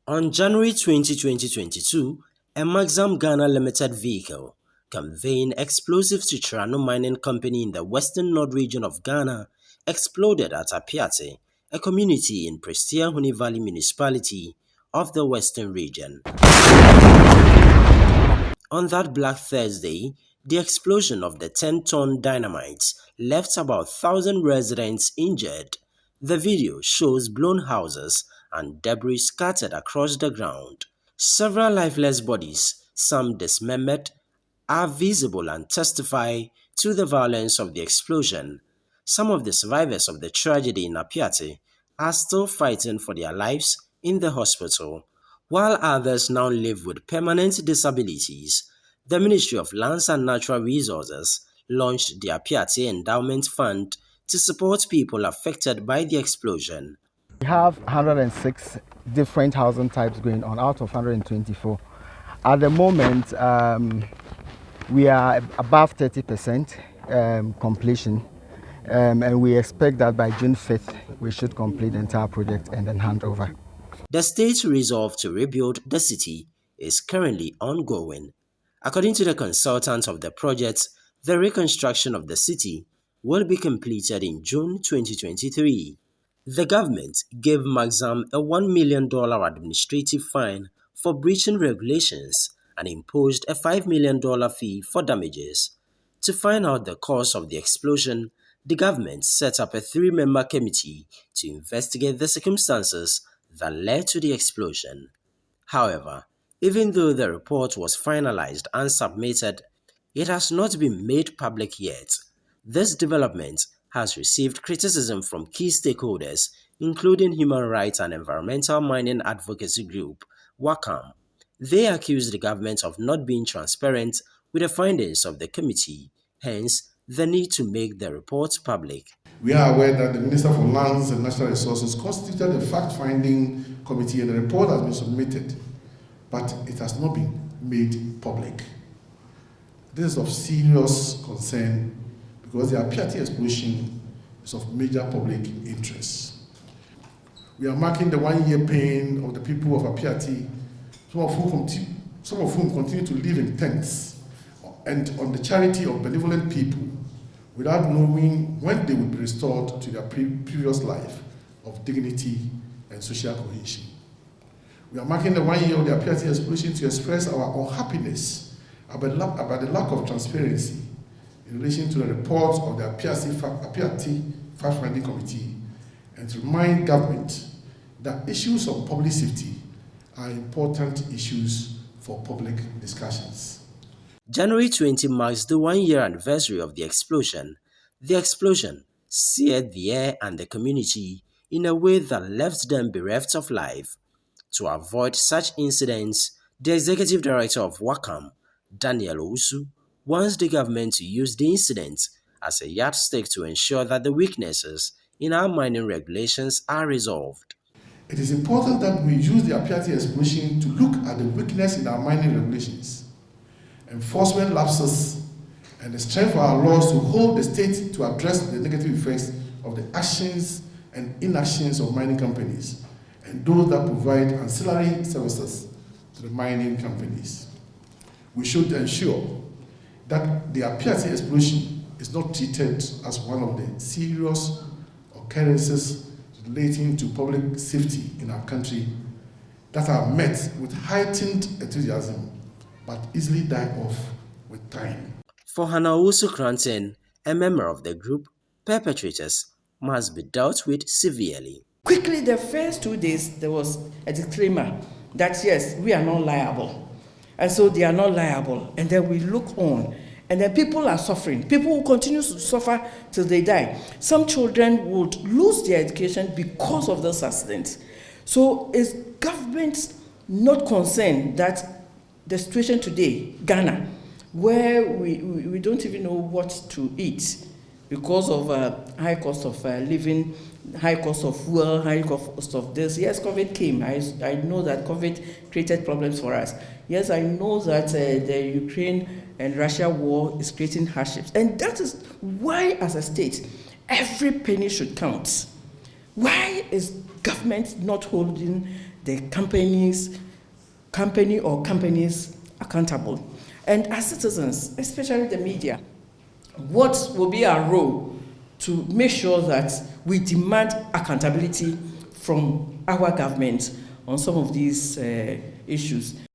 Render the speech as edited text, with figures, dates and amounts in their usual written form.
On January 20, 2022, a Maxam Ghana Limited vehicle conveying explosives to Chirano Mining Company in the western north region of Ghana exploded at Appiate, a community in Prestea Huni Valley municipality of the western region. On that Black Thursday, the explosion of the 10-ton dynamite left about 1,000 residents injured. The video shows blown houses and debris scattered across the ground. Several lifeless bodies, some dismembered, are visible and testify to the violence of the explosion. Some of the survivors of the tragedy in Appiate are still fighting for their lives in the hospital, while others now live with permanent disabilities. The Ministry of Lands and Natural Resources launched the Appiate Endowment Fund to support people affected by the explosion. We have 106 different housing types going on out of 124. At the moment, we are above 30% completion, and we expect that by June 5th, we should complete the entire project and then hand over. The state's resolve to rebuild the city is currently ongoing. According to the consultants of the project, the reconstruction of the city will be completed in June 2023. The government gave Maxam a $1 million administrative fine for breaching regulations and imposed a $5 million fee for damages. To find out the cause of the explosion, the government set up a 3-member committee to investigate the circumstances that led to the explosion. However, even though the report was finalized and submitted, it has not been made public yet. This development has received criticism from key stakeholders, including human rights and environmental mining advocacy group WACAM. They accuse the government of not being transparent with the findings of the committee, hence the need to make the report public. We are aware that the Minister for Lands and Natural Resources constituted a fact-finding committee and the report has been submitted, but it has not been made public. This is of serious concern because the Appiate explosion is of major public interest. We are marking the 1-year pain of the people of Appiate, some of whom continue to live in tents and on the charity of benevolent people without knowing when they will be restored to their previous life of dignity and social cohesion. We are marking the 1 year of the Appiate explosion to express our unhappiness about the lack of transparency in relation to the report of the Appiate Fact-Finding Committee and to remind government that issues of public safety are important issues for public discussions. January 20 marks the 1-year anniversary of the explosion. The explosion seared the air and the community in a way that left them bereft of life. To avoid such incidents, the executive director of WACAM, Daniel Owusu, wants the government to use the incident as a yardstick to ensure that the weaknesses in our mining regulations are resolved. It is important that we use the Appiate explosion to look at the weakness in our mining regulations, enforcement lapses, and the strength of our laws to hold the state to address the negative effects of the actions and inactions of mining companies and those that provide ancillary services to the mining companies. We should ensure that the Appiate explosion is not treated as one of the serious occurrences relating to public safety in our country that are met with heightened enthusiasm but easily die off with time. For Hannah Owusu Cranton, a member of the group, perpetrators must be dealt with severely. Quickly, the first 2 days, there was a disclaimer that yes, we are not liable. And so they are not liable. And then we look on. And then people are suffering. People will continue to suffer till they die. Some children would lose their education because of this accident. So is government not concerned that the situation today, Ghana, where we don't even know what to eat because of high cost of living, high cost of fuel, high cost of this. Yes, COVID came. I know that COVID created problems for us. Yes, I know that the Ukraine and Russia war is creating hardships. And that is why, as a state, every penny should count. Why is government not holding the company or companies accountable. And as citizens, especially the media, what will be our role to make sure that we demand accountability from our government on some of these issues?